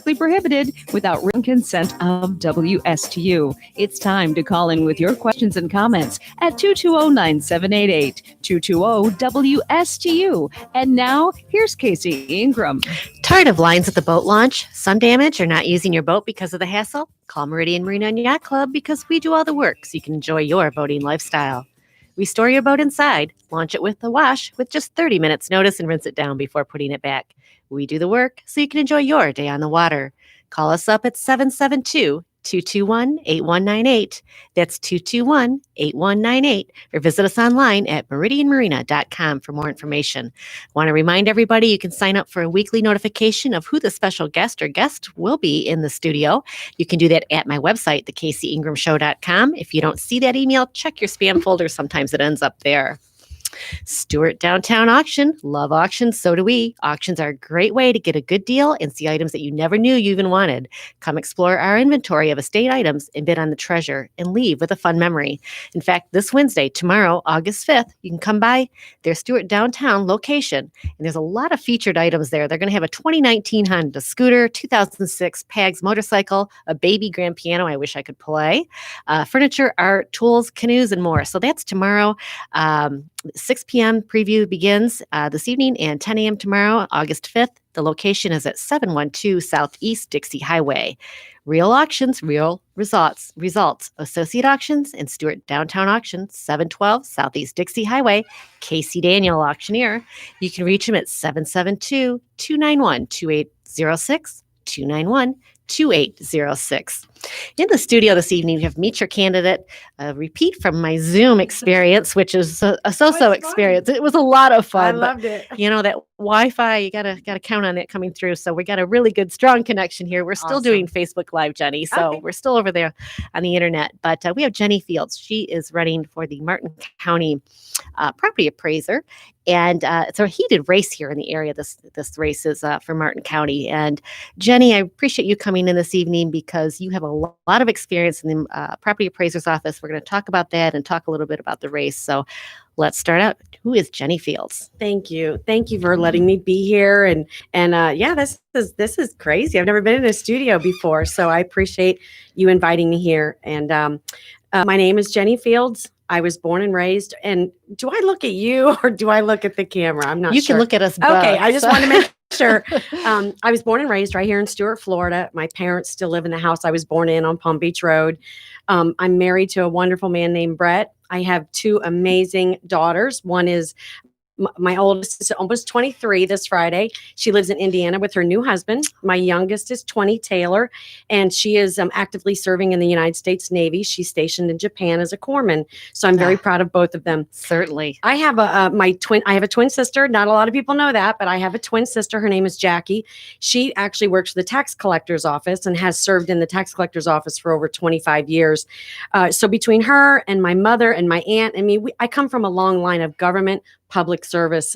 strictly prohibited without written consent of WSTU. It's time to call in with your questions and comments at 220-9788, 220-WSTU. And now, here's Casey Ingram. Tired of lines at the boat launch, sun damage, or not using your boat because of the hassle? Call Meridian Marina and Yacht Club because we do all the work so you can enjoy your boating lifestyle. We store your boat inside, launch it with a wash with just 30 minutes notice, and rinse it down before putting it back. We do the work so you can enjoy your day on the water. Call us up at 772-221-8198. That's 221-8198. Or visit us online at meridianmarina.com for more information. I want to remind everybody you can sign up for a weekly notification of who the special guest or guest will be in the studio. You can do that at my website, thecaseyingram.show.com. If you don't see that email, check your spam folder. Sometimes it ends up there. Stewart Downtown Auction. Love auctions, so do we. Auctions are a great way to get a good deal and see items that you never knew you even wanted. Come explore our inventory of estate items and bid on the treasure and leave with a fun memory. In fact, this Wednesday, tomorrow, August 5th, you can come by their Stewart Downtown location. And there's a lot of featured items there. They're going to have a 2019 Honda scooter, 2006 Pags motorcycle, a baby grand piano I wish I could play, furniture, art, tools, canoes, and more. So that's tomorrow. 6 p.m. preview begins this evening and 10 a.m. tomorrow, August 5th. The location is at 712 Southeast Dixie Highway. Real auctions, real results. Associate Auctions and Stewart Downtown Auction, 712 Southeast Dixie Highway. Casey Daniel, auctioneer. You can reach him at 772-291-2806, 291-2806. In the studio this evening, we have Meet Your Candidate, a repeat from my Zoom experience, which is a so-so experience. It was a lot of fun. I loved it. You know, that Wi-Fi, you gotta count on that coming through. So we got a really good, strong connection here. We're still doing Facebook Live, Jenny. So we're still over there on the internet. But we have Jenny Fields. She is running for the Martin County property appraiser. And it's a heated race here in the area. This race is for Martin County. And Jenny, I appreciate you coming in this evening because you have a lot of experience in the property appraiser's office. We're going to talk about that and talk a little bit about the race. So let's start out. Who is Jenny Fields? Thank you. Thank you for letting me be here. And yeah, this is crazy. I've never been in a studio before, so I appreciate you inviting me here. And my name is Jenny Fields. I was born and raised. And do I look at you or do I look at the camera? I'm not sure. You can look at us both. Okay, I just want to make sure. I was born and raised right here in Stuart, Florida. My parents still live in the house I was born in on Palm Beach Road. I'm married to a wonderful man named Brett. I have two amazing daughters. One is my oldest is almost 23 this Friday. She lives in Indiana with her new husband. My youngest is 20, Taylor, and she is actively serving in the United States Navy. She's stationed in Japan as a corpsman. So I'm very proud of both of them. Certainly. I have I have a twin sister. Not a lot of people know that, but I have a twin sister. Her name is Jackie. She actually works for the tax collector's office and has served in the tax collector's office for over 25 years. So between her and my mother and my aunt and me, I come from a long line of government public service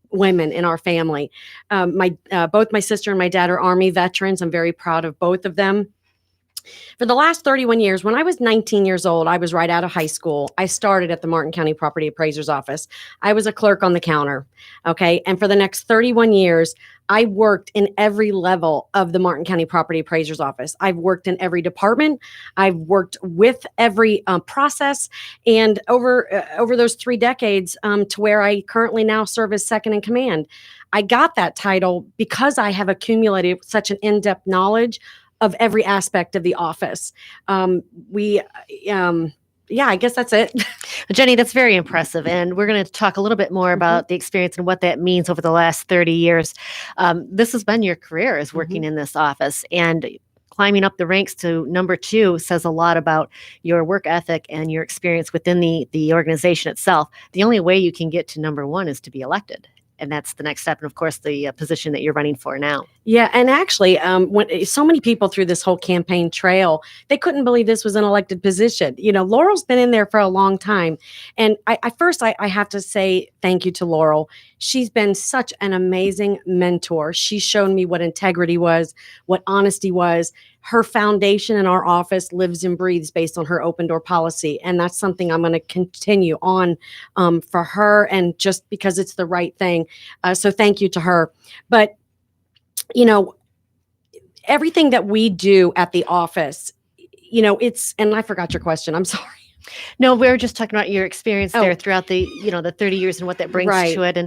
women in our family. Both my sister and my dad are Army veterans. I'm very proud of both of them. For the last 31 years, when I was 19 years old, I was right out of high school. I started at the Martin County Property Appraiser's Office. I was a clerk on the counter. Okay. And for the next 31 years, I worked in every level of the Martin County Property Appraiser's Office. I've worked in every department. I've worked with every process. And over those 3 decades to where I currently now serve as second in command, I got that title because I have accumulated such an in-depth knowledge of every aspect of the office. Yeah, I guess that's it. Jenny, that's very impressive. And we're going to talk a little bit more about the experience and what that means over the last 30 years. This has been your career as working in this office, and climbing up the ranks to number 2 says a lot about your work ethic and your experience within the organization itself. The only way you can get to number 1 is to be elected. And that's the next step. And of course, the position that you're running for now. Yeah. And actually, when so many people through this whole campaign trail, they couldn't believe this was an elected position. You know, Laurel's been in there for a long time. And I have to say thank you to Laurel. She's been such an amazing mentor. She's shown me what integrity was, what honesty was. Her foundation in our office lives and breathes based on her open door policy. And that's something I'm going to continue on for her, and just because it's the right thing. So thank you to her. But, you know, everything that we do at the office, and I forgot your question. I'm sorry. No, we were just talking about your experience there Oh. throughout the 30 years and what that brings Right. to it.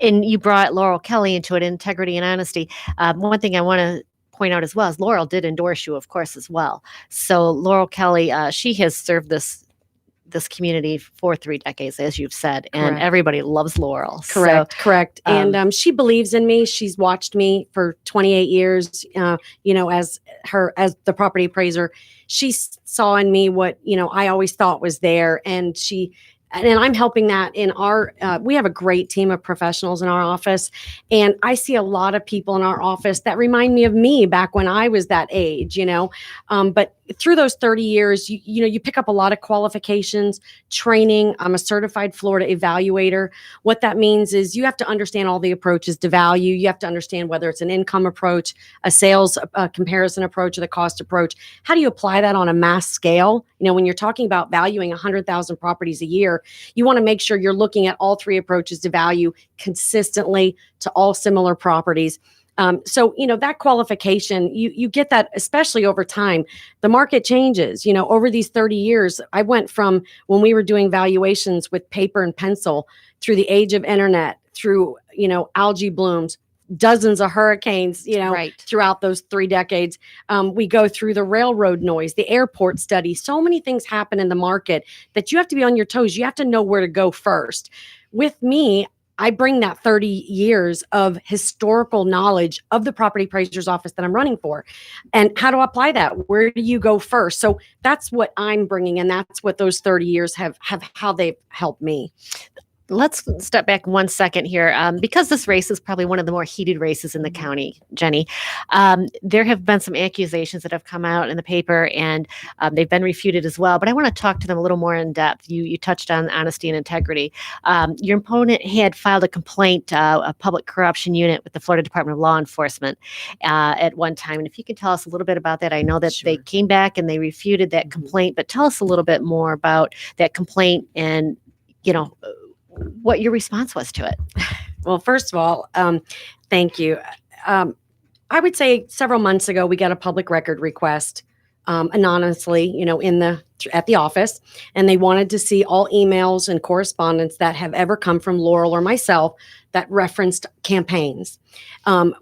And you brought Laurel Kelly into it, integrity and honesty. One thing I want to point out as well is Laurel did endorse you, of course, as well. So Laurel Kelly, she has served this community for 3 decades, as you've said, and Correct. everybody loves Laurel. Correct. And she believes in me. She's watched me for 28 years, as the property appraiser. She saw in me what, I always thought was there. And I'm helping that in we have a great team of professionals in our office. And I see a lot of people in our office that remind me of me back when I was that age, but through those 30 years, you pick up a lot of qualifications, training. I'm a certified Florida evaluator. What that means is you have to understand all the approaches to value. You have to understand whether it's an income approach, a sales comparison approach, or the cost approach. How do you apply that on a mass scale? When you're talking about valuing 100,000 properties a year, you want to make sure you're looking at all 3 approaches to value consistently to all similar properties. So that qualification, you get that, especially over time. The market changes, over these 30 years. I went from when we were doing valuations with paper and pencil through the age of internet, through, algae blooms, dozens of hurricanes, Right. throughout those 3 decades. We go through the railroad noise, the airport study. So many things happen in the market that you have to be on your toes. You have to know where to go first. With me, I bring that 30 years of historical knowledge of the property appraiser's office that I'm running for. And how to apply that? Where do you go first? So that's what I'm bringing. And that's what those 30 years have how they've helped me. Let's step back 1 second here. Because this race is probably one of the more heated races in the county, Jenny, there have been some accusations that have come out in the paper, and they've been refuted as well. But I want to talk to them a little more in depth. You touched on honesty and integrity. Your opponent had filed a complaint, a public corruption unit with the Florida Department of Law Enforcement at one time. And if you could tell us a little bit about that. I know that they came back and they refuted that complaint, but tell us a little bit more about that complaint and, what your response was to it. Well, first of all, thank you. I would say several months ago, we got a public record request anonymously, at the office, and they wanted to see all emails and correspondence that have ever come from Laurel or myself that referenced campaigns. So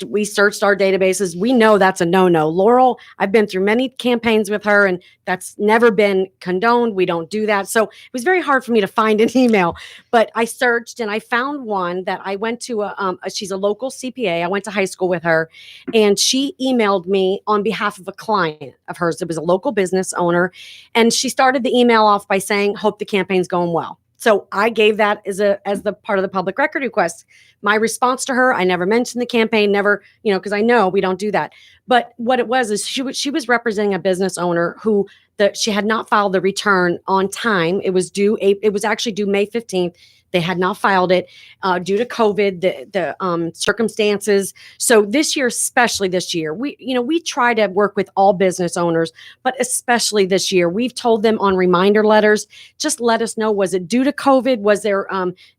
we searched our databases. We know that's a no-no. Laurel, I've been through many campaigns with her, and that's never been condoned. We don't do that. So it was very hard for me to find an email, but I searched and I found one that I went to she's a local CPA. I went to high school with her, and she emailed me on behalf of a client of hers. It was a local business owner, and she started the email off by saying, "Hope the campaign's going well." So I gave that as the part of the public record request. My response to her, I never mentioned the campaign, never, because I know we don't do that. But what it was is she was representing a business owner who she had not filed the return on time. It was actually due May 15th. They had not filed it due to COVID, the circumstances. So this year, especially this year, we try to work with all business owners, but especially this year, we've told them on reminder letters, just let us know, was it due to COVID? Was there,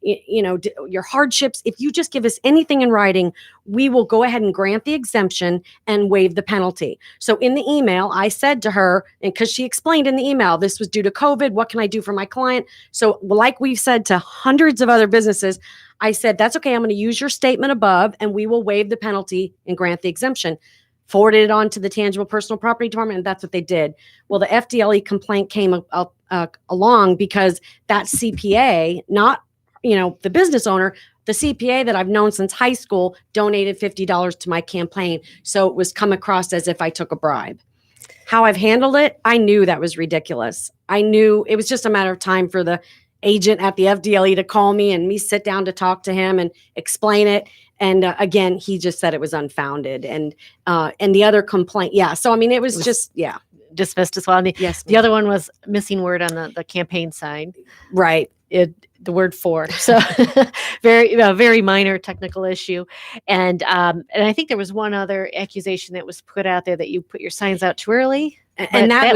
your hardships? If you just give us anything in writing, we will go ahead and grant the exemption and waive the penalty. So in the email, I said to her, and because she explained in the email, this was due to COVID. What can I do for my client? So like we've said to hundreds of other businesses, I said, that's okay. I'm going to use your statement above and we will waive the penalty and grant the exemption. Forwarded it on to the Tangible Personal Property Department, and that's what they did. Well, the FDLE complaint came along because that CPA, not the business owner, the CPA that I've known since high school, donated $50 to my campaign. So it was come across as if I took a bribe. How I've handled it, I knew that was ridiculous. I knew it was just a matter of time for the agent at the FDLE to call me and me sit down to talk to him and explain it. And again, he just said it was unfounded. And the other complaint, yeah. So I mean, it was dismissed as well. And yes. The other one was missing word on the campaign sign. Right. The word "for." So very minor technical issue. And I think there was one other accusation that was put out there that you put your signs out too early. And that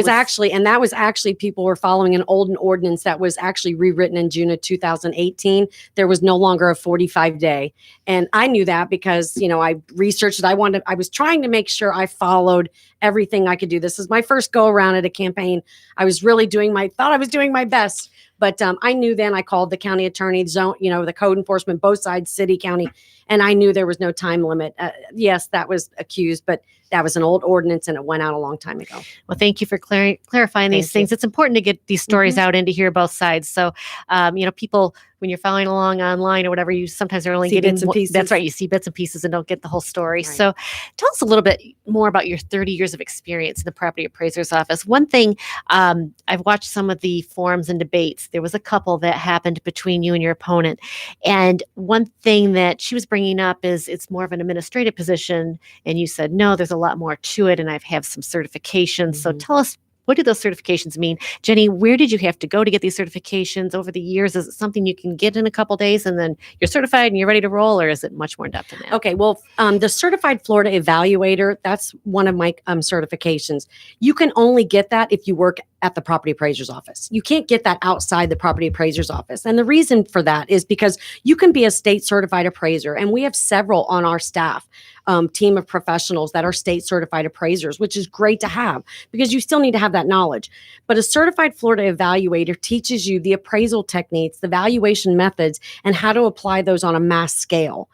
was actually people were following an old ordinance that was actually rewritten in June of 2018. There was no longer a 45-day. And I knew that because, I researched it. I was trying to make sure I followed everything I could do. This is my first go around at a campaign. I was really thought I was doing my best. But I knew then. I called the county attorney, the code enforcement, both sides, city, county, and I knew there was no time limit. Yes, that was accused, but that was an old ordinance and it went out a long time ago. Well, thank you for clarifying these things. It's important to get these stories out and to hear both sides. So, people, when you're following along online or whatever, you sometimes are only getting bits and pieces. That's right. You see bits and pieces and don't get the whole story. Right. So tell us a little bit more about your 30 years of experience in the property appraiser's office. One thing, I've watched some of the forums and debates. There was a couple that happened between you and your opponent. And one thing that she was bringing up is it's more of an administrative position. And you said, no, there's a lot more to it. And I have some certifications. So tell us, what do those certifications mean? Jenny, where did you have to go to get these certifications over the years? Is it something you can get in a couple days and then you're certified and you're ready to roll, or is it much more in depth than that? Okay, well, the Certified Florida Evaluator, that's one of my certifications. You can only get that if you work at the property appraiser's office. You can't get that outside the property appraiser's office. And the reason for that is because you can be a state certified appraiser, and we have several on our staff. Team of professionals that are state certified appraisers, which is great to have because you still need to have that knowledge. But a certified Florida evaluator teaches you the appraisal techniques, the valuation methods, and how to apply those on a mass scale.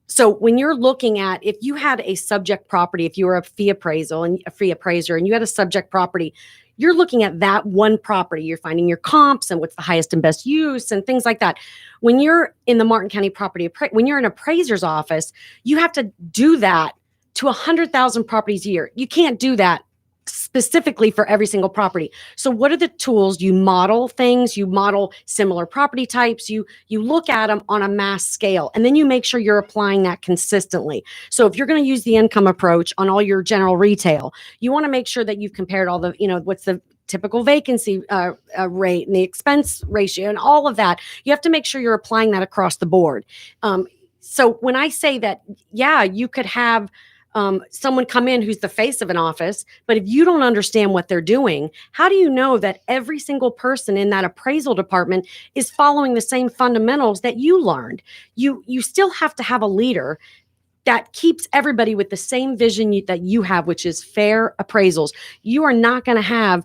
So when you're looking at, if you had a subject property, if you were a fee appraiser and you had a subject property, you're looking at that one property. You're finding your comps and what's the highest and best use and things like that. When you're in the Martin County when you're in an appraiser's office, you have to do that to 100,000 properties a year. You can't do that specifically for every single property. So what are the tools? You model things, you model similar property types, you look at them on a mass scale, and then you make sure you're applying that consistently. So if you're going to use the income approach on all your general retail, you want to make sure that you've compared all the, what's the typical vacancy rate and the expense ratio and all of that. You have to make sure you're applying that across the board. So when I say that, yeah, you could have someone come in who's the face of an office, but if you don't understand what they're doing, how do you know that every single person in that appraisal department is following the same fundamentals that you learned? You still have to have a leader that keeps everybody with the same vision that you have, which is fair appraisals. You are not going to have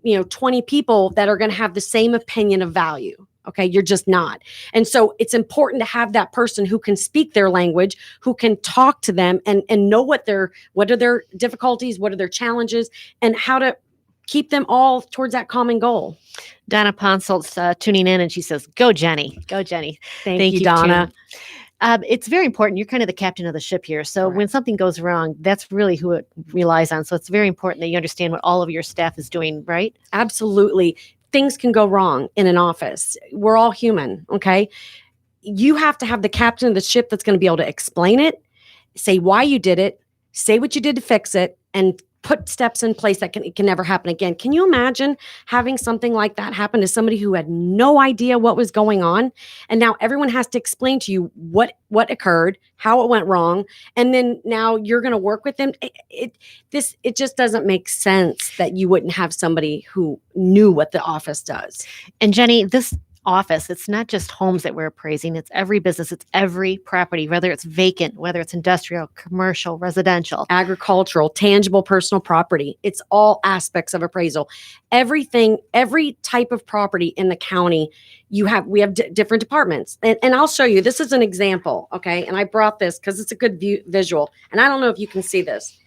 20 people that are going to have the same opinion of value. Okay, you're just not. And so it's important to have that person who can speak their language, who can talk to them and know what are their difficulties, what are their challenges, and how to keep them all towards that common goal. Donna Ponsolt's tuning in, and she says, "Go Jenny, go Jenny." Thank you, Donna. It's very important. You're kind of the captain of the ship here. So when something goes wrong, that's really who it relies on. So it's very important that you understand what all of your staff is doing, right? Absolutely. Things can go wrong in an office. We're all human, okay? You have to have the captain of the ship that's going to be able to explain it, say why you did it, say what you did to fix it, and put steps in place that can never happen again. Can you imagine having something like that happen to somebody who had no idea what was going on? And now everyone has to explain to you what occurred, how it went wrong, and then now you're going to work with them. It just doesn't make sense that you wouldn't have somebody who knew what the office does. And Jenny, this office, it's not just homes that we're appraising, it's every business, it's every property, whether it's vacant, whether it's industrial, commercial, residential, agricultural, tangible personal property. It's all aspects of appraisal. Everything, every type of property in the county, we have different departments. And I'll show you, this is an example, okay? And I brought this because it's a good visual. And I don't know if you can see this.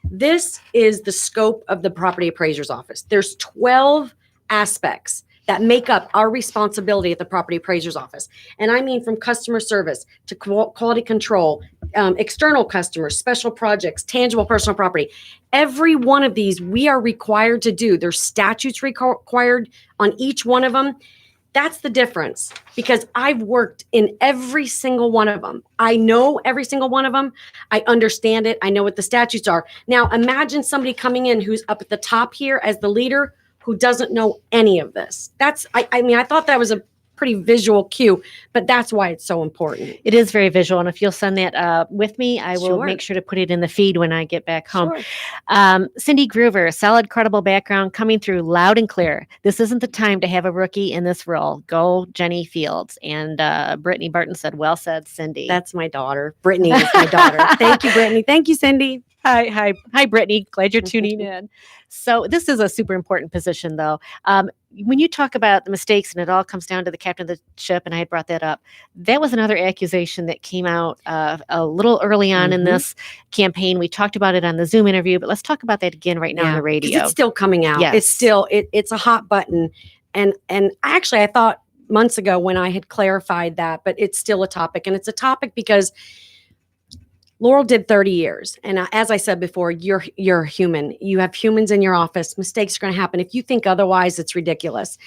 This is the scope of the property appraiser's office. There's 12 aspects that make up our responsibility at the property appraiser's office. And I mean from customer service to quality control, external customers, special projects, tangible personal property. Every one of these we are required to do. There's statutes required on each one of them. That's the difference, because I've worked in every single one of them. I know every single one of them. I understand it. I know what the statutes are. Now imagine somebody coming in who's up at the top here as the leader who doesn't know any of this. I thought that was a pretty visual cue, but that's why it's so important. It is very visual. And if you'll send that with me, I will Sure. make sure to put it in the feed when I get back home. Sure. Cindy Groover, solid, credible background coming through loud and clear. This isn't the time to have a rookie in this role. Go Jenny Fields. And Brittany Barton said, well said, Cindy. That's my daughter. Brittany is my daughter. Thank you, Brittany. Thank you, Cindy. Hi, Brittany. Glad you're tuning in. So this is a super important position, though. When you talk about the mistakes and it all comes down to the captain of the ship, and I had brought that up, that was another accusation that came out a little early on in this campaign. We talked about it on the Zoom interview, but let's talk about that again right now on the radio. It's still coming out. Yes. It's still, it's a hot button. And actually, I thought months ago when I had clarified that, but it's still a topic. And it's a topic because Laurel did 30 years. And as I said before, you're human. You have humans in your office. Mistakes are going to happen. If you think otherwise, it's ridiculous.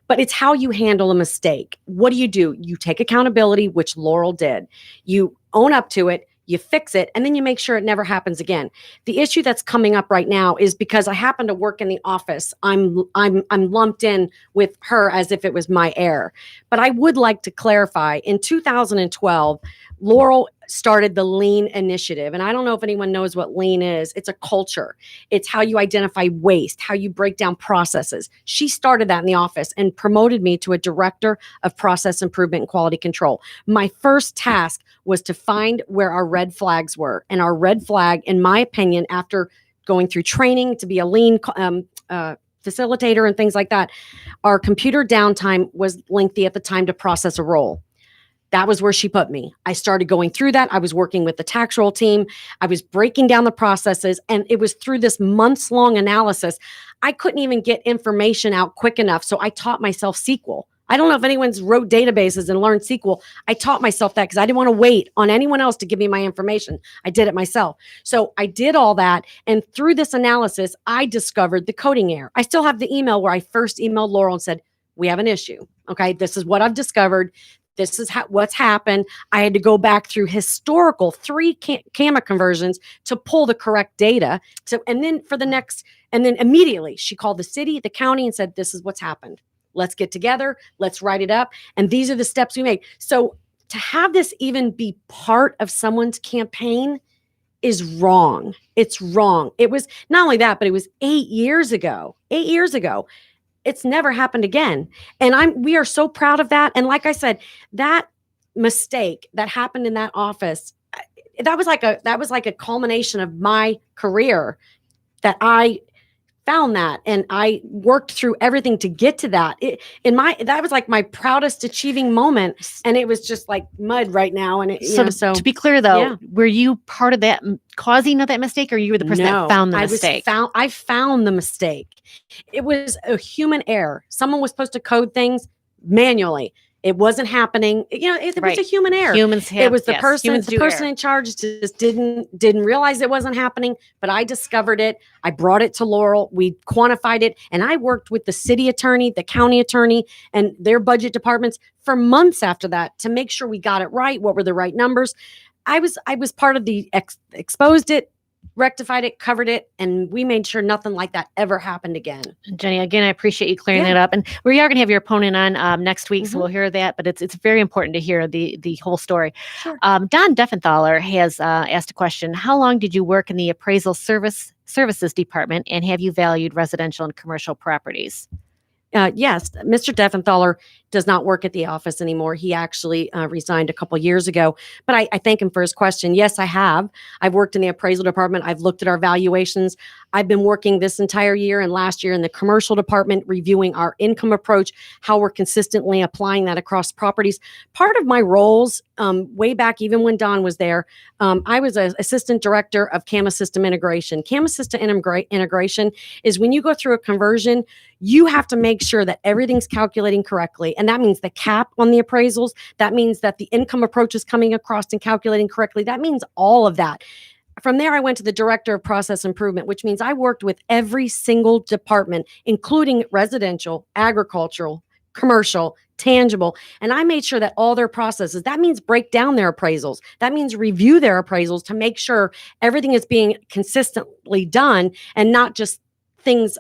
But it's how you handle a mistake. What do? You take accountability, which Laurel did. You own up to it. You fix it, and then you make sure it never happens again. The issue that's coming up right now is because I happen to work in the office. I'm lumped in with her as if it was my heir. But I would like to clarify. In 2012, Laurel started the Lean Initiative. And I don't know if anyone knows what Lean is. It's a culture. It's how you identify waste, how you break down processes. She started that in the office and promoted me to a director of process improvement and quality control. My first task was to find where our red flags were. And our red flag, in my opinion, after going through training to be a Lean facilitator and things like that, our computer downtime was lengthy at the time to process a roll. That was where she put me. I started going through that. I was working with the tax roll team. I was breaking down the processes. And it was through this months-long analysis. I couldn't even get information out quick enough. So I taught myself SQL. I don't know if anyone's wrote databases and learned SQL. I taught myself that because I didn't want to wait on anyone else to give me my information. I did it myself. So I did all that. And through this analysis, I discovered the coding error. I still have the email where I first emailed Laurel and said, we have an issue. Okay, this is what I've discovered. This is what's happened. I had to go back through historical 3 comma conversions to pull the correct data. And then immediately she called the city, the county, and said, this is what's happened. Let's get together. Let's write it up. And these are the steps we made. So to have this even be part of someone's campaign is wrong. It's wrong. It was not only that, but it was 8 years ago. 8 years ago. It's never happened again. And we are so proud of that. And like I said, that mistake that happened in that office, that was like a culmination of my career that I found that. And I worked through everything to get to that. That was like my proudest achieving moment. And it was just like mud right now. And so to be clear though, were you part of that causing of that mistake, or you were the person that found the mistake? I found the mistake. It was a human error. Someone was supposed to code things manually. It wasn't happening. It was a human error. It was the person in charge just didn't realize it wasn't happening, but I discovered it. I brought it to Laurel. We quantified it, and I worked with the city attorney, the county attorney, and their budget departments for months after that to make sure we got it right. What were the right numbers? I was part of the exposed it, rectified it, covered it, and we made sure nothing like that ever happened again. Jenny, again, I appreciate you clearing that up. And we are going to have your opponent on next week, so we'll hear that. But it's very important to hear the whole story. Sure. Don Deffenthaler has asked a question. How long did you work in the appraisal services department, and have you valued residential and commercial properties? Yes, Mr. Deffenthaler does not work at the office anymore. He actually resigned a couple years ago, but I thank him for his question. Yes, I have. I've worked in the appraisal department. I've looked at our valuations. I've been working this entire year and last year in the commercial department, reviewing our income approach, how we're consistently applying that across properties. Part of my roles, way back even when Don was there, I was an assistant director of CAMA system integration. CAMA system integration is when you go through a conversion, you have to make sure that everything's calculating correctly. And that means the cap on the appraisals. That means that the income approach is coming across and calculating correctly. That means all of that. From there, I went to the director of process improvement, which means I worked with every single department, including residential, agricultural, commercial, tangible. And I made sure that all their processes, that means break down their appraisals. That means review their appraisals to make sure everything is being consistently done and not just things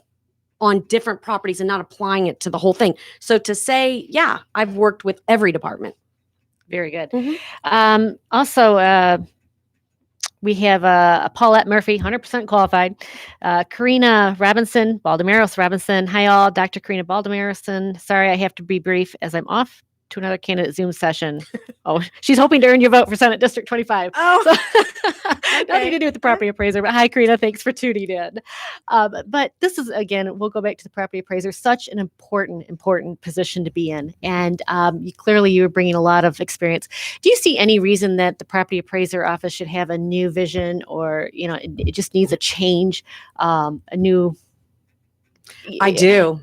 on different properties and not applying it to the whole thing. So to say, yeah, I've worked with every department. Very good. Mhm. Also, we have Paulette Murphy, 100% qualified. Karina Robinson, Baldemaros Robinson. Hi, all. Dr. Karina Baldemaroson. Sorry, I have to be brief as I'm off to another candidate Zoom session. Oh, she's hoping to earn your vote for Senate District 25. Oh, So, nothing to do with the property appraiser. But hi, Karina. Thanks for tuning in. But this is, again, we'll go back to the property appraiser, such an important position to be in. And you're bringing a lot of experience. Do you see any reason that the property appraiser office should have a new vision, or it just needs a change, a new? I do.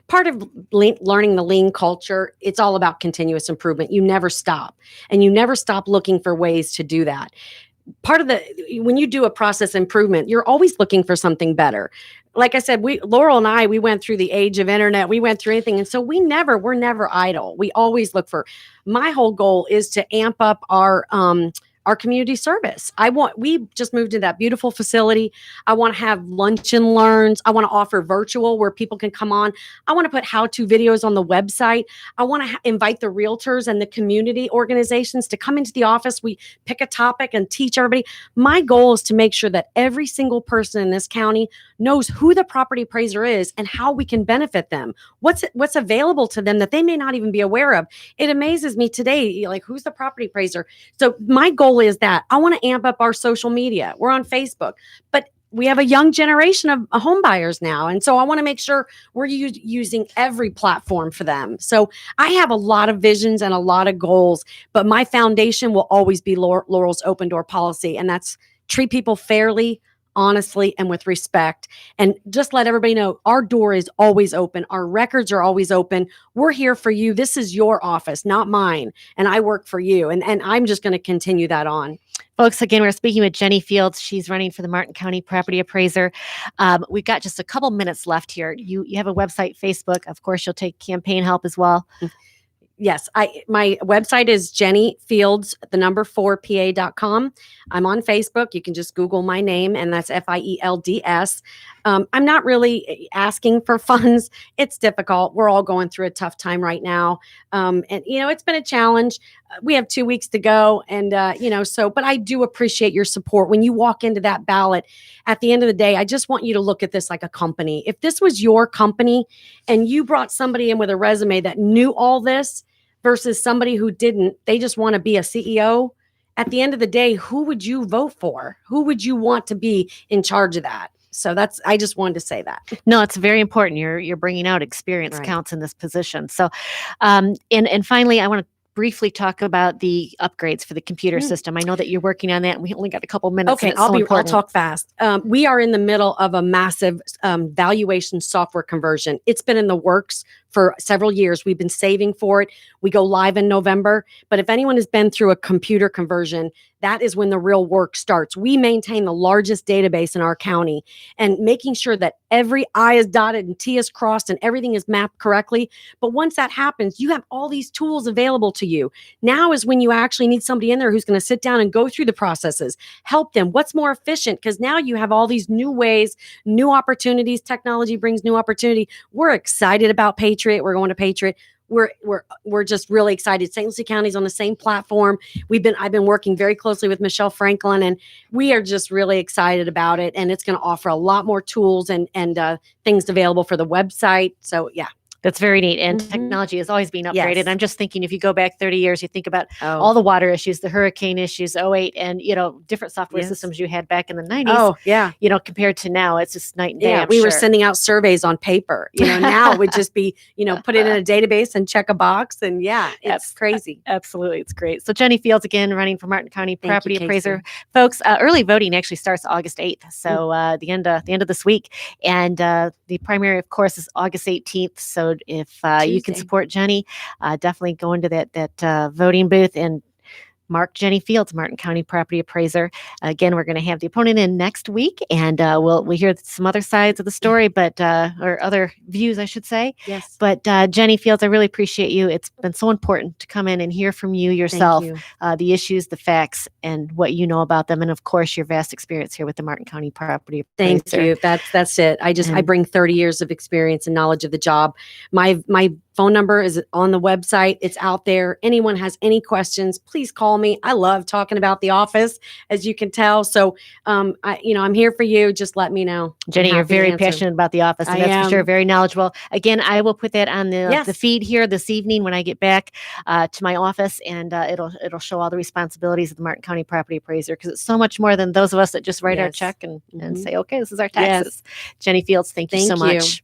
Part of learning the lean culture, it's all about continuous improvement. You never stop, and you never stop looking for ways to do that. When you do a process improvement, you're always looking for something better. Like I said, Laurel and I, we went through the age of internet. We went through anything. And so we're never idle. We always look for, my whole goal is to amp up our community service. We just moved to that beautiful facility. I want to have lunch and learns. I want to offer virtual where people can come on. I want to put how-to videos on the website. I want to invite the realtors and the community organizations to come into the office. We pick a topic and teach everybody. My goal is to make sure that every single person in this county knows who the property appraiser is and how we can benefit them. What's available to them that they may not even be aware of. It amazes me today, like, who's the property appraiser? So my goal is that I want to amp up our social media. We're on Facebook, but we have a young generation of home buyers now. And so I want to make sure we're using every platform for them. So I have a lot of visions and a lot of goals, but my foundation will always be Laurel's open door policy. And that's treat people fairly, honestly, and with respect. And just let everybody know our door is always open. Our records are always open. We're here for you. This is your office, not mine. And I work for you. And I'm just going to continue that on. Folks, again, we're speaking with Jenny Fields. She's running for the Martin County Property Appraiser. We've got just a couple minutes left here. You have a website, Facebook. Of course, you'll take campaign help as well. Yes, my website is jennyfields, 4pa.com. I'm on Facebook. You can just Google my name, and that's Fields. I'm not really asking for funds. It's difficult. We're all going through a tough time right now. And, it's been a challenge. We have 2 weeks to go. And, but I do appreciate your support. When you walk into that ballot, at the end of the day, I just want you to look at this like a company. If this was your company and you brought somebody in with a resume that knew all this versus somebody who didn't, they just want to be a CEO. At the end of the day, who would you vote for? Who would you want to be in charge of that? So I just wanted to say that. No, it's very important. You're bringing out experience counts in this position. So, and finally, I want to briefly talk about the upgrades for the computer system. I know that you're working on that, and we only got a couple minutes. Okay, I'll talk fast. We are in the middle of a massive valuation software conversion. It's been in the works for several years. We've been saving for it. We go live in November. But if anyone has been through a computer conversion, that is when the real work starts. We maintain the largest database in our county, and making sure that every I is dotted and T is crossed and everything is mapped correctly. But once that happens, you have all these tools available to you. Now is when you actually need somebody in there who's going to sit down and go through the processes, help them. What's more efficient? Because now you have all these new ways, new opportunities. Technology brings new opportunity. We're excited about Patriot. We're going to Patriot. We're just really excited. St. Lucie County is on the same platform. I've been working very closely with Michelle Franklin, and we are just really excited about it. And it's going to offer a lot more tools and things available for the website. So yeah. That's very neat. And technology is always being upgraded. Yes. I'm just thinking, if you go back 30 years, you think about all the water issues, the hurricane issues, 2008, and, different software systems you had back in the 90s. Oh, yeah. Compared to now, it's just night and day. Yeah, we were sending out surveys on paper. Now it would just be, put it in a database and check a box. And it's crazy. Absolutely. It's great. So Jenny Fields, again, running for Martin County Property Appraiser. Folks, early voting actually starts August 8th. So the end of this week. And the primary, of course, is August 18th. So if you can support Jenny, definitely go into that voting booth. And Mark Jenny Fields, Martin County Property Appraiser. Again, we're going to have the opponent in next week, and we'll hear some other sides of the story, but or other views, I should say. Yes. But Jenny Fields, I really appreciate you. It's been so important to come in and hear from you yourself, Thank you. the issues, the facts, and what you know about them, and of course, your vast experience here with the Martin County Property Appraiser. Thank you. That's it. I bring 30 years of experience and knowledge of the job. My phone number is on the website. It's out there. Anyone has any questions, please call me. I love talking about the office, as you can tell. So, I'm here for you. Just let me know. Jenny, you're very passionate about the office, and I that's for sure am. very knowledgeable. Again, I will put that on the Yes. feed here this evening when I get back to my office, and it'll show all the responsibilities of the Martin County Property Appraiser, because it's so much more than those of us that just write our Yes. check and Mhm. say, okay, this is our Yes. taxes. Jenny Fields, thank you so Thank you. much.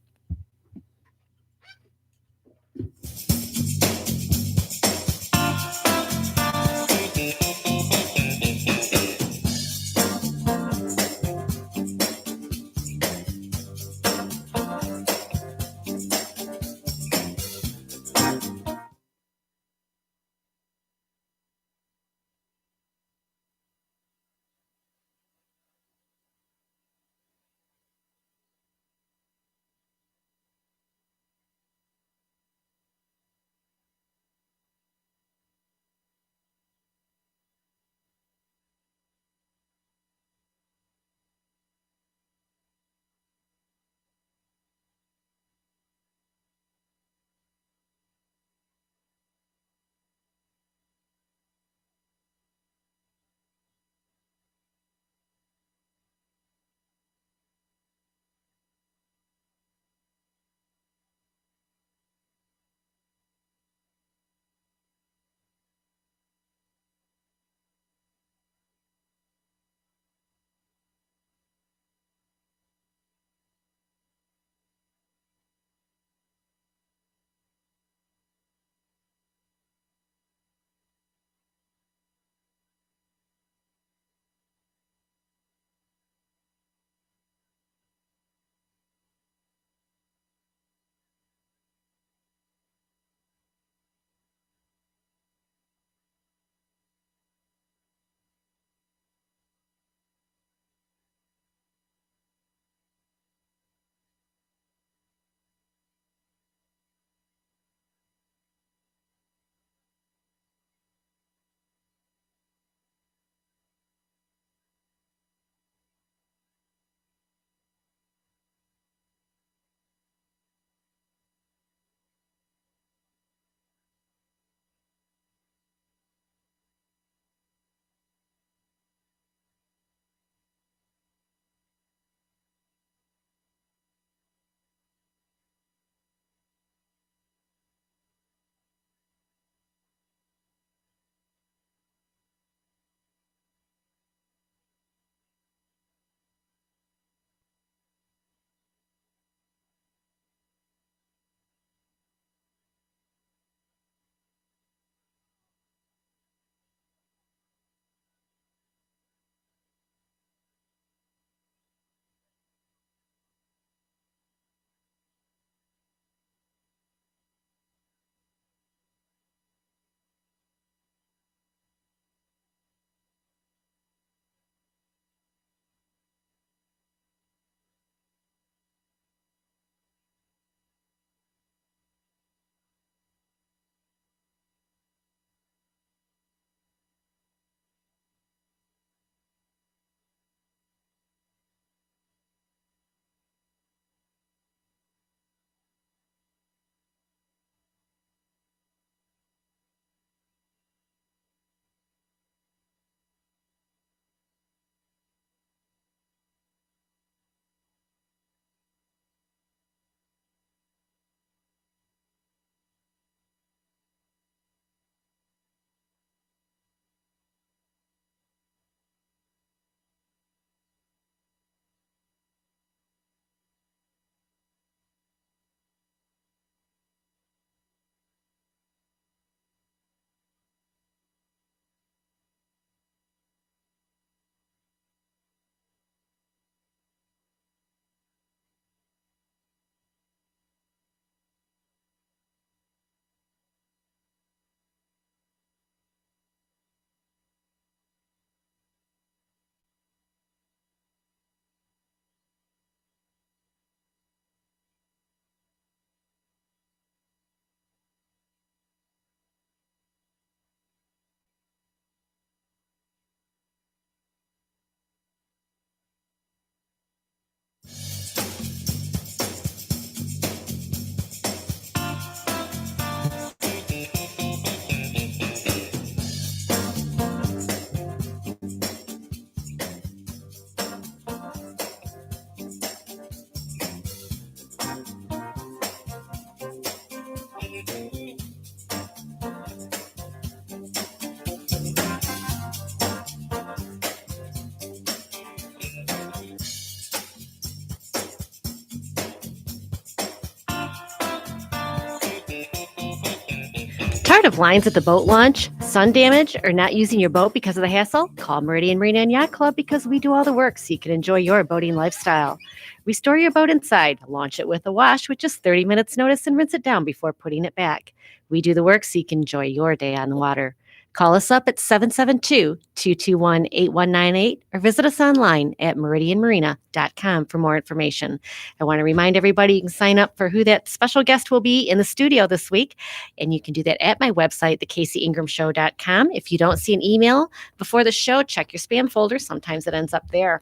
Tired of lines at the boat launch, sun damage, or not using your boat because of the hassle? Call Meridian Marina and Yacht Club because we do all the work so you can enjoy your boating lifestyle. Restore your boat inside, launch it with a wash with just 30 minutes notice, and rinse it down before putting it back. We do the work so you can enjoy your day on the water. Call us up at 772-221-8198 or visit us online at meridianmarina.com for more information. I want to remind everybody you can sign up for who that special guest will be in the studio this week, and you can do that at my website, thecaseyingramshow.com. If you don't see an email before the show, check your spam folder. Sometimes it ends up there.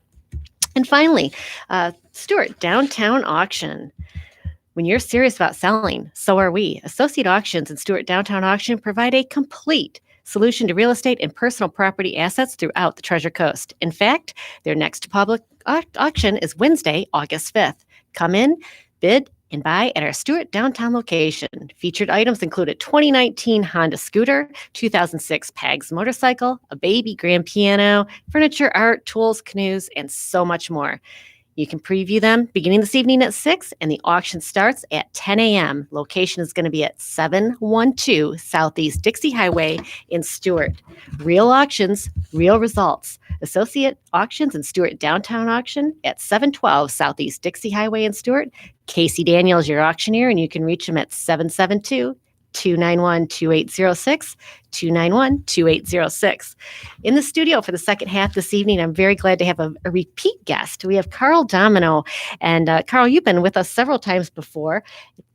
And finally, Stuart, Downtown Auction. When you're serious about selling, so are we. Associate Auctions and Stuart Downtown Auction provide a complete solution to real estate and personal property assets throughout the Treasure Coast. In fact, their next public auction is Wednesday, August 5th. Come in, bid, and buy at our Stuart Downtown location. Featured items include a 2019 Honda scooter, 2006 Pags motorcycle, a baby grand piano, furniture, art, tools, canoes, and so much more. You can preview them beginning this evening at 6, and the auction starts at 10 a.m. Location is going to be at 712 Southeast Dixie Highway in Stuart. Real auctions, real results. Associate Auctions and Stuart Downtown Auction at 712 Southeast Dixie Highway in Stuart. Casey Daniel is your auctioneer, and you can reach him at 772-291-2806, 291-2806. In the studio for the second half this evening, I'm very glad to have a repeat guest. We have Carl Domino. And Carl, you've been with us several times before.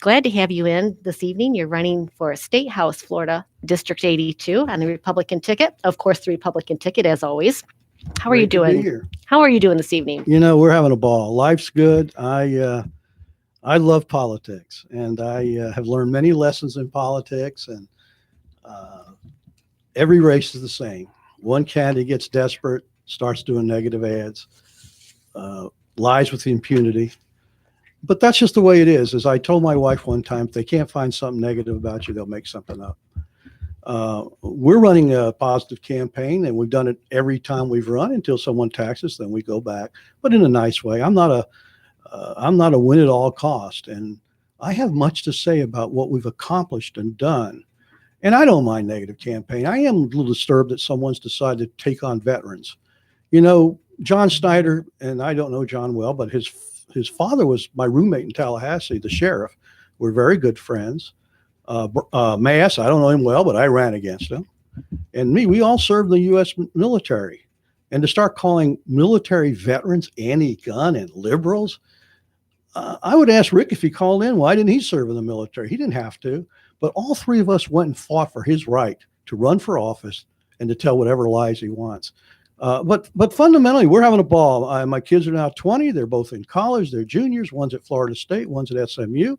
Glad to have you in this evening. You're running for State House, Florida, District 82 on the Republican ticket. Of course, the Republican ticket, as always. How are you doing? How are you doing this evening? You know, we're having a ball. Life's good. I love politics, and I have learned many lessons in politics, and every race is the same. One candidate gets desperate, starts doing negative ads, lies with impunity. But that's just the way it is. As I told my wife one time, if they can't find something negative about you, they'll make something up. We're running a positive campaign, and we've done it every time we've run until someone attacks us, then we go back, but in a nice way. I'm not a win at all cost, and I have much to say about what we've accomplished and done. And I don't mind negative campaign. I am a little disturbed that someone's decided to take on veterans. You know, John Snyder, and I don't know John well, but his father was my roommate in Tallahassee, the sheriff. We're very good friends. Mass, I don't know him well, but I ran against him. And we all served the U.S. military. And to start calling military veterans anti-gun and liberals, I would ask Rick if he called in, why didn't he serve in the military? He didn't have to. But all three of us went and fought for his right to run for office and to tell whatever lies he wants. But fundamentally, we're having a ball. My kids are now 20. They're both in college. They're juniors. One's at Florida State. One's at SMU.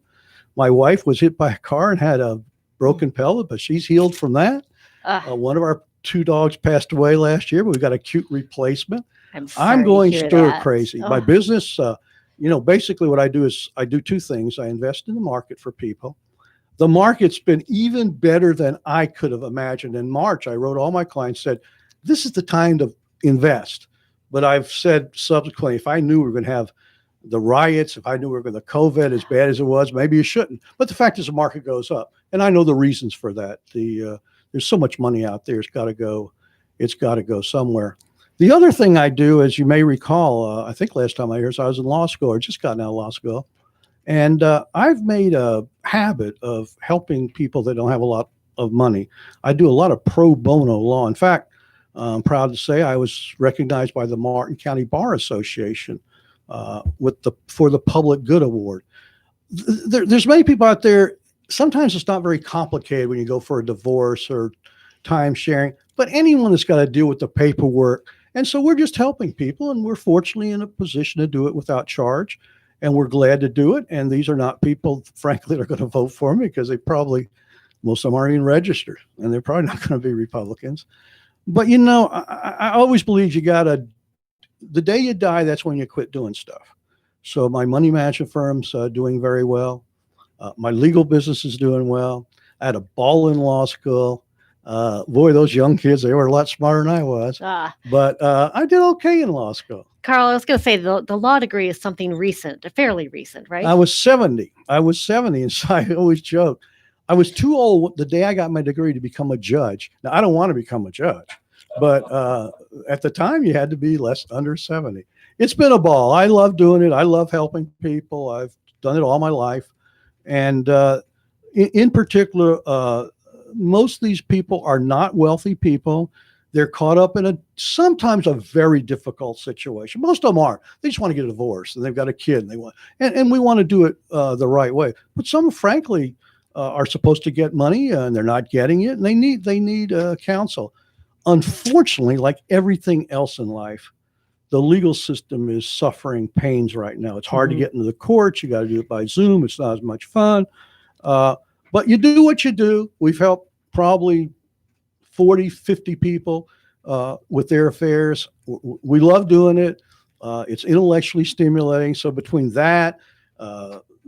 My wife was hit by a car and had a broken pelvis, but she's healed from that. One of our 2 dogs passed away last year, but we got a cute replacement. I'm going stir crazy. My business, basically what I do is I do 2 things. I invest in the market for people. The market's been even better than I could have imagined. In March, I wrote all my clients, said, this is the time to invest. But I've said subsequently, if I knew we were going to have the riots, if I knew we were going to COVID as bad as it was, maybe you shouldn't. But the fact is the market goes up. And I know the reasons for that. There's so much money out there. It's got to go somewhere. The other thing I do, as you may recall, I think last time I was in law school, or just gotten out of law school. And I've made a habit of helping people that don't have a lot of money. I do a lot of pro bono law. In fact, I'm proud to say I was recognized by the Martin County Bar Association for the Public Good Award. There's many people out there. Sometimes it's not very complicated when you go for a divorce or time sharing, but anyone has got to deal with the paperwork. And so we're just helping people, and we're fortunately in a position to do it without charge. And we're glad to do it. And these are not people, frankly, that are going to vote for me because most of them aren't even registered, and they're probably not going to be Republicans. But, I always believe the day you die, that's when you quit doing stuff. So my money management firm's doing very well. My legal business is doing well. I had a ball in law school. Boy, those young kids, they were a lot smarter than I was. But I did okay in law school. Carl, I was going to say the law degree is something recent, fairly recent, right? I was 70. And so I always joke. I was too old the day I got my degree to become a judge. Now, I don't want to become a judge, but at the time you had to be under 70. It's been a ball. I love doing it. I love helping people. I've done it all my life. And in particular, most of these people are not wealthy people. They're caught up in sometimes a very difficult situation. Most of them are. They just want to get a divorce and they've got a kid and we want to do it the right way. But some, frankly, are supposed to get money and they're not getting it, and they need counsel. Unfortunately, like everything else in life, the legal system is suffering pains right now. It's hard to get into the courts. You got to do it by Zoom. It's not as much fun. But you do what you do. We've helped probably 40, 50 people with their affairs. We love doing it. It's intellectually stimulating. So between that,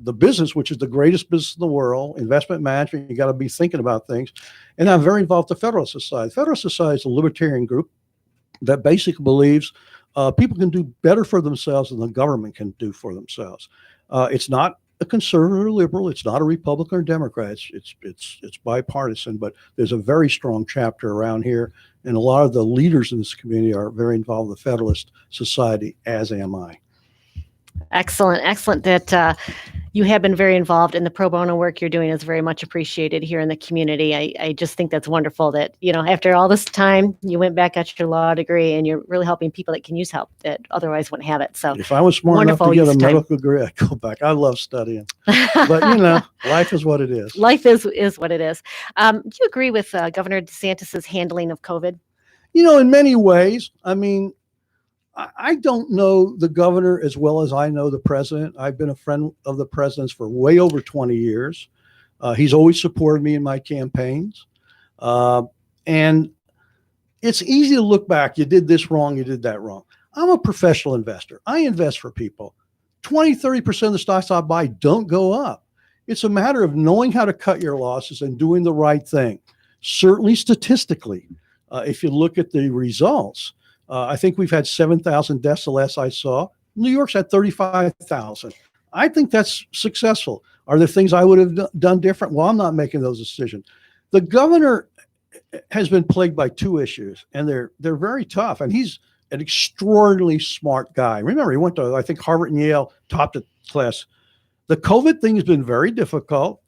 the business, which is the greatest business in the world, investment management, you got to be thinking about things. And I'm very involved with the Federalist Society. The Federalist Society is a libertarian group that basically believes people can do better for themselves than the government can do for themselves. It's not a conservative or liberal. It's not a Republican or Democrat. It's bipartisan, but there's a very strong chapter around here. And a lot of the leaders in this community are very involved with the Federalist Society, as am I. Excellent that you have been very involved, in the pro bono work you're doing is very much appreciated here in the community. I just think that's wonderful that, after all this time, you went back, got your law degree, and you're really helping people that can use help that otherwise wouldn't have it. So if I was smart enough to get a medical degree, I'd go back. I love studying, but life is what it is. Life is what it is. Do you agree with Governor DeSantis's handling of COVID? In many ways. I mean, I don't know the governor as well as I know the president. I've been a friend of the president's for way over 20 years. He's always supported me in my campaigns. And it's easy to look back. You did this wrong. You did that wrong. I'm a professional investor. I invest for people. 20, 30% of the stocks I buy don't go up. It's a matter of knowing how to cut your losses and doing the right thing. Certainly statistically, if you look at the results, I think we've had 7,000 deaths the last I saw. New York's had 35,000. I think that's successful. Are there things I would have done different? Well, I'm not making those decisions. The governor has been plagued by two issues, and they're very tough. And he's an extraordinarily smart guy. Remember, he went to, I think, Harvard and Yale, topped the class. The COVID thing has been very difficult.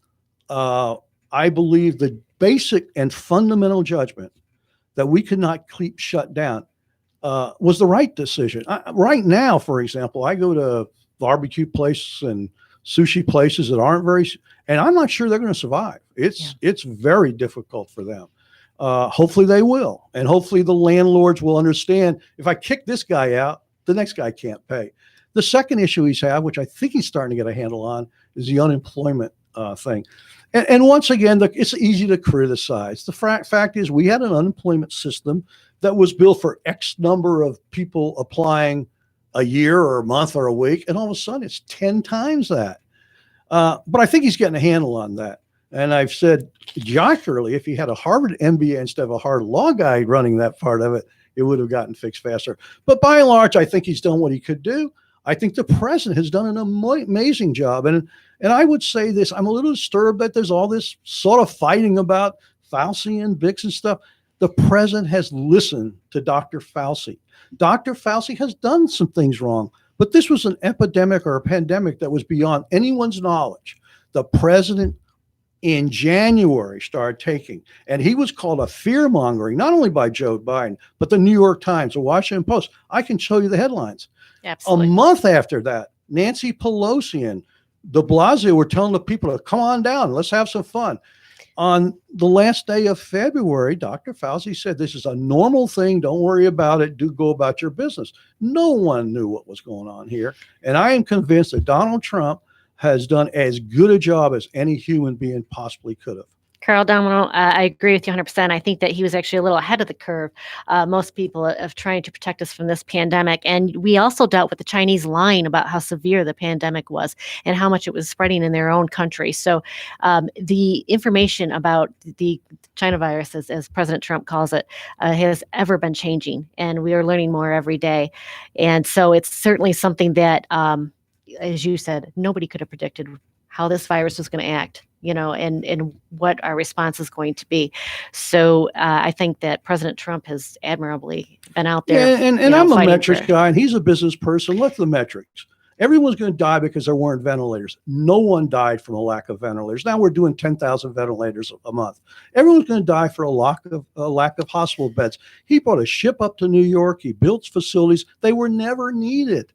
I believe the basic and fundamental judgment that we could not keep shut down was the right decision. Right now, for example, I go to barbecue places and sushi places that aren't and I'm not sure they're going to survive. It's very difficult for them. Hopefully they will. And hopefully the landlords will understand, if I kick this guy out, the next guy can't pay. The second issue he's had, which I think he's starting to get a handle on, is the unemployment thing. And once again, it's easy to criticize. The fact is, we had an unemployment system that was built for X number of people applying a year or a month or a week, and all of a sudden it's 10 times that. But I think he's getting a handle on that. And I've said jocularly, if he had a Harvard MBA instead of a Harvard law guy running that part of it, it would have gotten fixed faster. But by and large, I think he's done what he could do. I think the president has done an amazing job. And I would say this, I'm a little disturbed that there's all this sort of fighting about Fauci and Bix and stuff. The president has listened to Dr. Fauci. Dr. Fauci has done some things wrong, but this was an epidemic or a pandemic that was beyond anyone's knowledge. The president in January started taking, and he was called a fear-mongering, not only by Joe Biden, but the New York Times, the Washington Post. I can show you the headlines. Absolutely. A month after that, Nancy Pelosi and de Blasio were telling the people to come on down, let's have some fun. On the last day of February, Dr. Fauci said, this is a normal thing. Don't worry about it. Do go about your business. No one knew what was going on here. And I am convinced that Donald Trump has done as good a job as any human being possibly could have. Carl, Domino, I agree with you 100%. I think that he was actually a little ahead of the curve, most people, of trying to protect us from this pandemic. And we also dealt with the Chinese lying about how severe the pandemic was and how much it was spreading in their own country. So the information about the China virus, as President Trump calls it, has ever been changing. And we are learning more every day. And so it's certainly something that, as you said, nobody could have predicted how this virus was going to act, and what our response is going to be. So I think that President Trump has admirably been out there. Yeah, and I'm a metrics guy, and he's a business person. Look at the metrics. Everyone's going to die because there weren't ventilators. No one died from a lack of ventilators. Now we're doing 10,000 ventilators a month. Everyone's going to die for a lack of hospital beds. He brought a ship up to New York. He built facilities. They were never needed.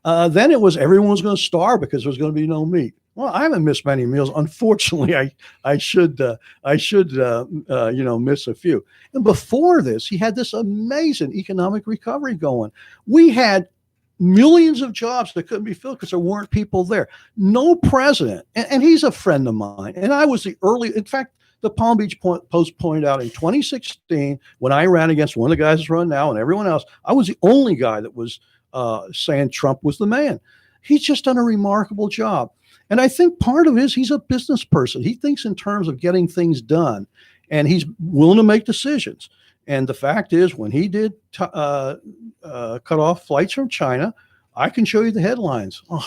Then it was everyone was going to starve because there was going to be no meat. Well, I haven't missed many meals. Unfortunately, I should miss a few. And before this, he had this amazing economic recovery going. We had millions of jobs that couldn't be filled because there weren't people there. No president, and he's a friend of mine. And I was in fact, the Palm Beach Post pointed out in 2016, when I ran against one of the guys that's run now and everyone else, I was the only guy that was saying Trump was the man. He's just done a remarkable job. And I think part of it is he's a business person. He thinks in terms of getting things done, and he's willing to make decisions. And the fact is, when he did cut off flights from China, I can show you the headlines. Oh,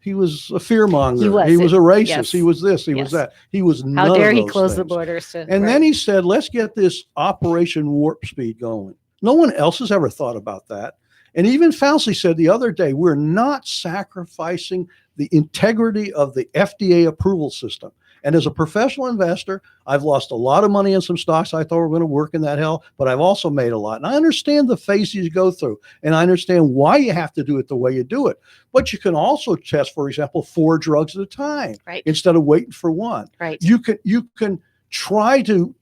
he was a fearmonger. He was a racist. Yes. He was this. He was that. He was none How dare of he those close things. the borders? And then he said, let's get this Operation Warp Speed going. No one else has ever thought about that. And even Fauci said the other day, we're not sacrificing the integrity of the FDA approval system. And as a professional investor, I've lost a lot of money in some stocks I thought were going to work in that hell, but I've also made a lot. And I understand the phases you go through, and I understand why you have to do it the way you do it. But you can also test, for example, 4 drugs at a time, right, instead of waiting for one. Right. You can try to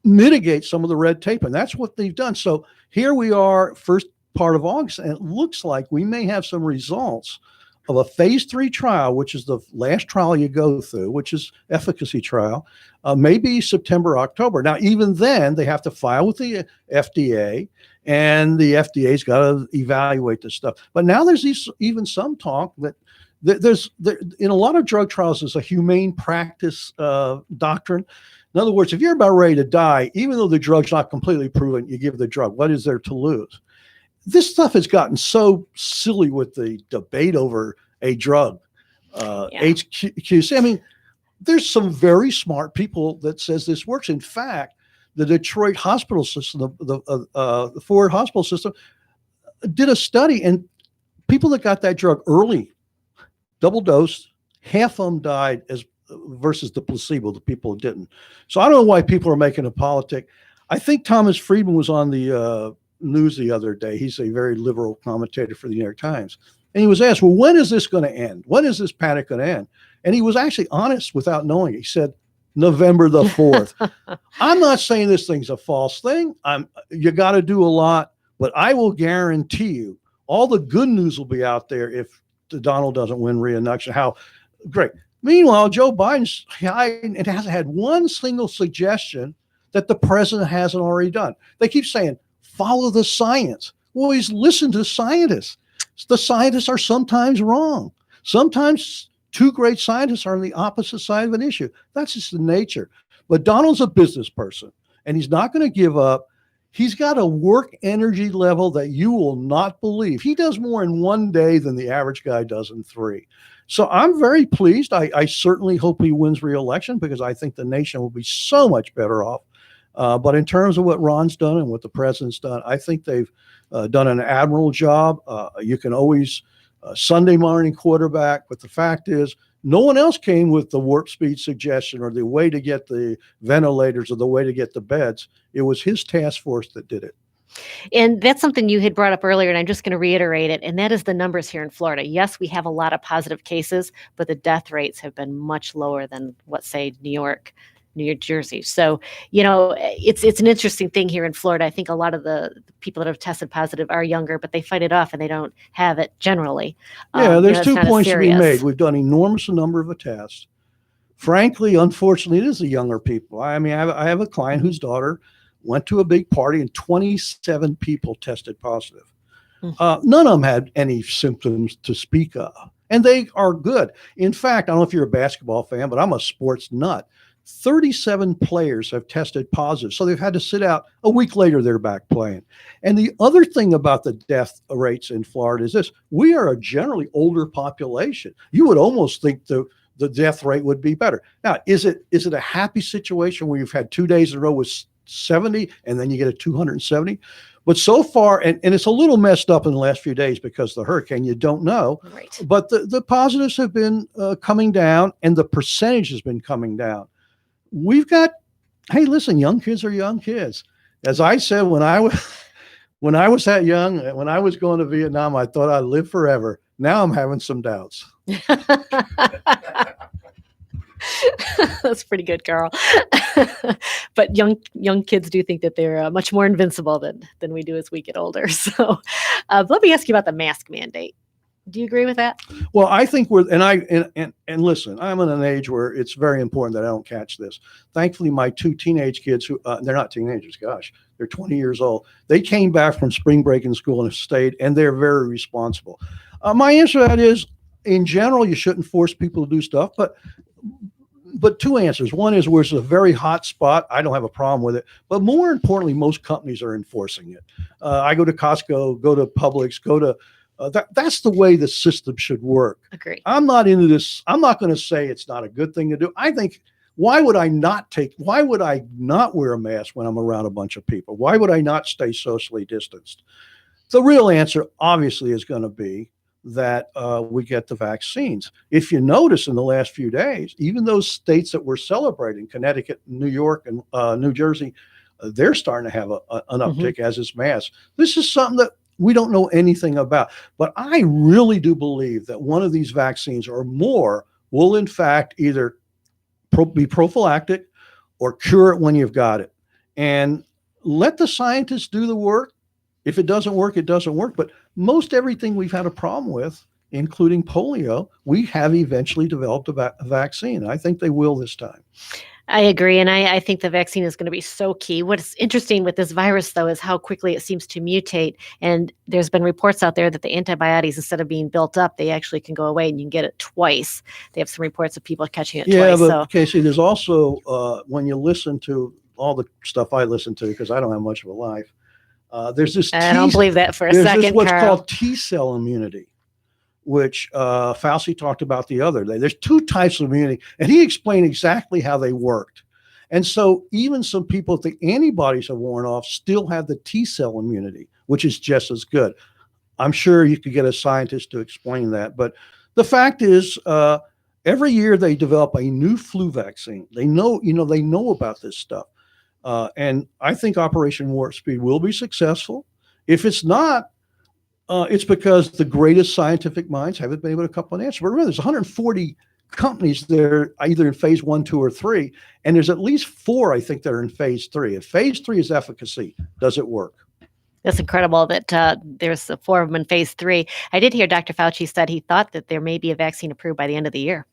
mitigate some of the red tape, and that's what they've done. So here we are, first part of August, and it looks like we may have some results of a phase 3 trial, which is the last trial you go through, which is efficacy trial, maybe September, October. Now, even then, they have to file with the FDA, and the FDA's got to evaluate this stuff. But now there's even some talk that there's in a lot of drug trials, there's a humane practice doctrine. In other words, if you're about ready to die, even though the drug's not completely proven, you give the drug. What is there to lose? This stuff has gotten so silly with the debate over a drug, HQC. I mean, there's some very smart people that says this works. In fact, the Detroit hospital system, the Ford hospital system, did a study, and people that got that drug early, double dose, half of them died versus the placebo, the people who didn't. So I don't know why people are making a politic. I think Thomas Friedman was on the news the other day. He's a very liberal commentator for the New York Times. And he was asked, well, when is this going to end? When is this panic going to end? And he was actually honest without knowing. He said, November the 4th. I'm not saying this thing's a false thing. You got to do a lot, but I will guarantee you all the good news will be out there if Donald doesn't win re-election. How great. Meanwhile, Joe Biden hasn't had one single suggestion that the president hasn't already done. They keep saying, follow the science. Well, he's listened to scientists. The scientists are sometimes wrong. Sometimes two great scientists are on the opposite side of an issue. That's just the nature. But Donald's a business person, and he's not going to give up. He's got a work energy level that you will not believe. He does more in one day than the average guy does in 3. So I'm very pleased. I certainly hope he wins re-election because I think the nation will be so much better off. But in terms of what Ron's done and what the president's done, I think they've done an admirable job. You can always Sunday morning quarterback, but the fact is no one else came with the warp speed suggestion or the way to get the ventilators or the way to get the beds. It was his task force that did it. And that's something you had brought up earlier, and I'm just going to reiterate it, and that is the numbers here in Florida. Yes, we have a lot of positive cases, but the death rates have been much lower than, let's say, New York, New Jersey. So, it's an interesting thing here in Florida. I think a lot of the people that have tested positive are younger, but they fight it off and they don't have it generally. Yeah, there's 2 points to be made. We've done enormous number of tests. Frankly, unfortunately, it is the younger people. I mean, I have a client whose daughter went to a big party and 27 people tested positive. None of them had any symptoms to speak of, and they are good. In fact, I don't know if you're a basketball fan, but I'm a sports nut. 37 players have tested positive. So they've had to sit out. A week later, they're back playing. And the other thing about the death rates in Florida is this: we are a generally older population. You would almost think the death rate would be better. Now, is it a happy situation where you've had 2 days in a row with 70 and then you get a 270? But so far, and it's a little messed up in the last few days because of the hurricane, you don't know. Right. But the positives have been coming down, and the percentage has been coming down. We've got, hey, listen, young kids are young kids. As I said, when I was that young, when I was going to Vietnam, I thought I'd live forever. Now I'm having some doubts. That's pretty good, Carl. But young kids do think that they're much more invincible than we do as we get older. So let me ask you about the mask mandate. Do you agree with that? Well, I think and listen, I'm in an age where it's very important that I don't catch this. Thankfully, my two teenage kids, who they're not teenagers, gosh, they're 20 years old. They came back from spring break in school and have stayed, and they're very responsible. My answer to that is, in general, you shouldn't force people to do stuff, but two answers. One is, where it's a very hot spot, I don't have a problem with it. But more importantly, most companies are enforcing it. I go to Costco, go to Publix, go to that's the way the system should work. Agree. I'm not into this. I'm not going to say it's not a good thing to do. I think, why would I not wear a mask when I'm around a bunch of people? Why would I not stay socially distanced? The real answer, obviously, is going to be that we get the vaccines. If you notice in the last few days, even those states that we're celebrating, Connecticut, New York, and New Jersey, they're starting to have an uptick as is masks. This is something that we don't know anything about. But I really do believe that one of these vaccines or more will, in fact, either be prophylactic or cure it when you've got it. And let the scientists do the work. If it doesn't work, it doesn't work. But most everything we've had a problem with, including polio, we have eventually developed a vaccine. I think they will this time. I agree. And I think the vaccine is going to be so key. What's interesting with this virus, though, is how quickly it seems to mutate. And there's been reports out there that the antibodies, instead of being built up, they actually can go away and you can get it twice. They have some reports of people catching it twice. Yeah, but Casey, there's also, when you listen to all the stuff I listen to, because I don't have much of a life, there's this. I don't believe that for a second, There's what's Carl. called T-cell immunity, which Fauci talked about the other day. There's two types of immunity, and he explained exactly how they worked. And so even some people, if the antibodies have worn off, still have the T-cell immunity, which is just as good. I'm sure you could get a scientist to explain that. But the fact is, every year they develop a new flu vaccine. They know about this stuff. And I think Operation Warp Speed will be successful. If it's not, it's because the greatest scientific minds haven't been able to come up with an answer. But remember, there's 140 companies there, either in phase 1, 2, or 3, and there's at least 4, I think, that are in phase 3. If phase 3 is efficacy, does it work? That's incredible that there's 4 of them in phase 3. I did hear Dr. Fauci said he thought that there may be a vaccine approved by the end of the year.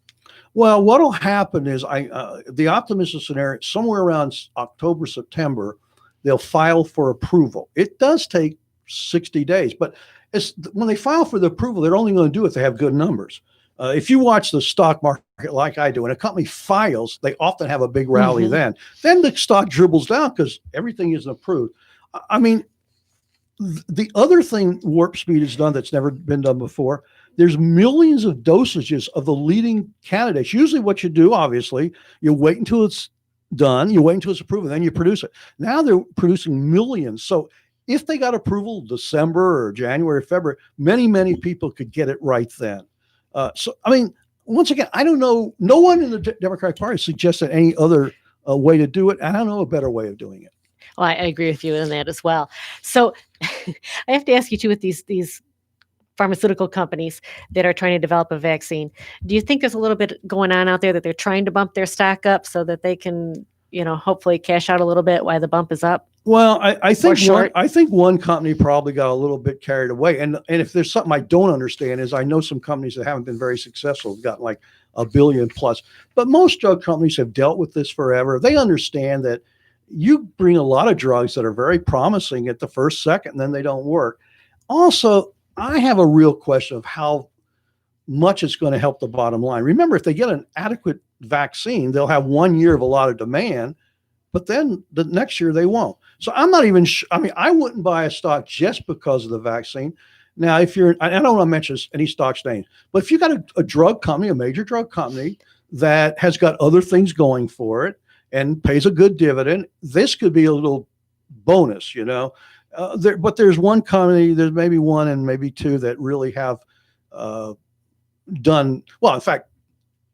Well, what will happen is, the optimistic scenario, somewhere around October, September, they'll file for approval. It does take 60 days, but when they file for the approval, they're only going to do it if they have good numbers. If you watch the stock market like I do, when a company files, they often have a big rally then. Then the stock dribbles down because everything isn't approved. I mean, the other thing Warp Speed has done that's never been done before, there's millions of dosages of the leading candidates. Usually what you do, obviously, you wait until it's done, you wait until it's approved, and then you produce it. Now they're producing millions. So if they got approval December or January, February, many people could get it right then. So, I mean, once again, I don't know. No one in the Democratic Party suggested any other way to do it. I don't know a better way of doing it. Well, I agree with you on that as well. So I have to ask you too, with these pharmaceutical companies that are trying to develop a vaccine, do you think there's a little bit going on out there that they're trying to bump their stock up so that they can, hopefully cash out a little bit while the bump is up? Well, I think one company probably got a little bit carried away. And if there's something I don't understand is, I know some companies that haven't been very successful have gotten like $1 billion plus. But most drug companies have dealt with this forever. They understand that you bring a lot of drugs that are very promising at the first second, and then they don't work. Also, I have a real question of how much it's going to help the bottom line. Remember, if they get an adequate vaccine, they'll have 1 year of a lot of demand, but then the next year they won't. So I'm not even I mean, I wouldn't buy a stock just because of the vaccine. Now, if you're, I don't want to mention any stock names, but if you got a drug company, a major drug company that has got other things going for it and pays a good dividend, this could be a little bonus, you know. But there's one company, there's maybe one and maybe two that really have done well. In fact,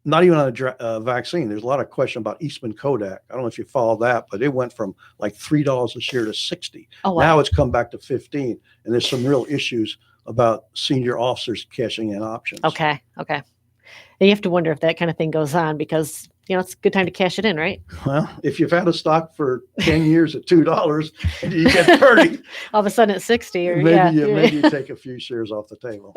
not even on a vaccine. There's a lot of question about Eastman Kodak. I don't know if you follow that, but it went from like $3 a share to 60. Oh, wow. Now it's come back to 15, and there's some real issues about senior officers cashing in options. Okay. And you have to wonder if that kind of thing goes on because, you know, it's a good time to cash it in, right? Well, if you've had a stock for 10 years at $2 and you get 30, all of a sudden it's 60 or maybe you take a few shares off the table.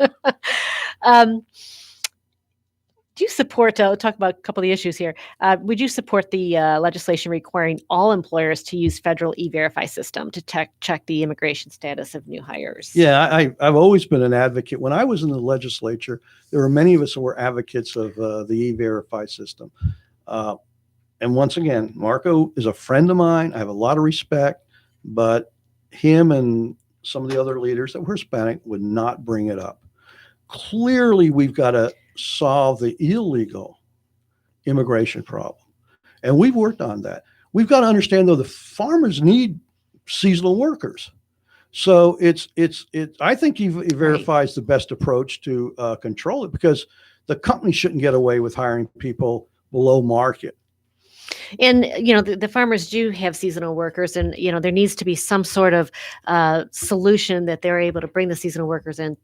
Do you support, talk about a couple of the issues here. Would you support the legislation requiring all employers to use federal E-Verify system to check the immigration status of new hires? Yeah, I've always been an advocate. When I was in the legislature, there were many of us who were advocates of the E-Verify system. And once again, Marco is a friend of mine. I have a lot of respect, but him and some of the other leaders that were Hispanic would not bring it up. Clearly, we've got to solve the illegal immigration problem. And we've worked on that. We've got to understand, though, the farmers need seasonal workers. So I think E-Verify is the best approach to control it, because the company shouldn't get away with hiring people below market. And, you know, the farmers do have seasonal workers, and, you know, there needs to be some sort of solution that they're able to bring the seasonal workers in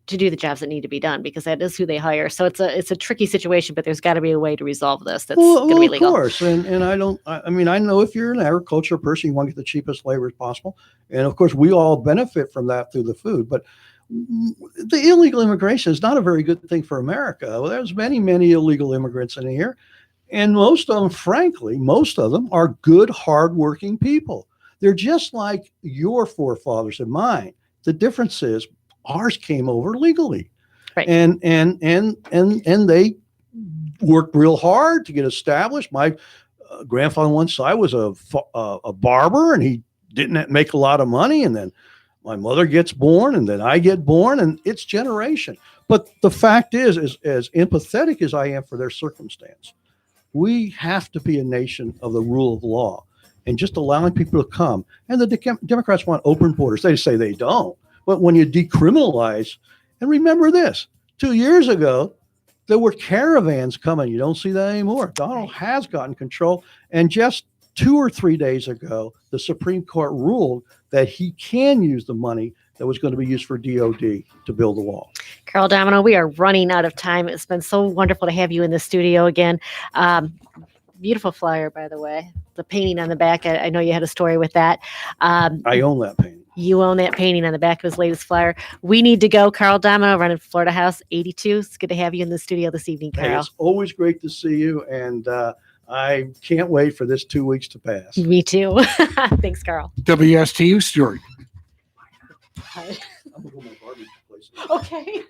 to do the jobs that need to be done, because that is who they hire. So it's a tricky situation, but there's got to be a way to resolve this. That's going to be legal. Of course. And I mean, I know if you're an agriculture person, you want to get the cheapest labor as possible. And of course, we all benefit from that through the food. But the illegal immigration is not a very good thing for America. Well, there's many illegal immigrants in here. And most of them, frankly, are good, hardworking people. They're just like your forefathers and mine. The difference is ours came over legally, right? And they worked real hard to get established. My grandfather on one side was a barber, and he didn't make a lot of money. And then my mother gets born, and then I get born, and it's generation. But the fact is, as empathetic as I am for their circumstance, we have to be a nation of the rule of law, and just allowing people to come. And the Democrats want open borders. They say they don't. But when you decriminalize, and remember this, 2 years ago, there were caravans coming. You don't see that anymore. Donald has gotten control. And just 2 or 3 days ago, the Supreme Court ruled that he can use the money that was going to be used for DOD to build the wall. Carl Domino, we are running out of time. It's been so wonderful to have you in the studio again. Beautiful flyer, by the way. The painting on the back, I know you had a story with that. I own that painting. You own that painting on the back of his latest flyer. We need to go. Carl Domino, running Florida House 82. It's good to have you in the studio this evening, Carl. Hey, it's always great to see you, and I can't wait for this 2 weeks to pass. Me too. Thanks, Carl. WSTU Stewart. I'm gonna go to my barbecue place. Okay.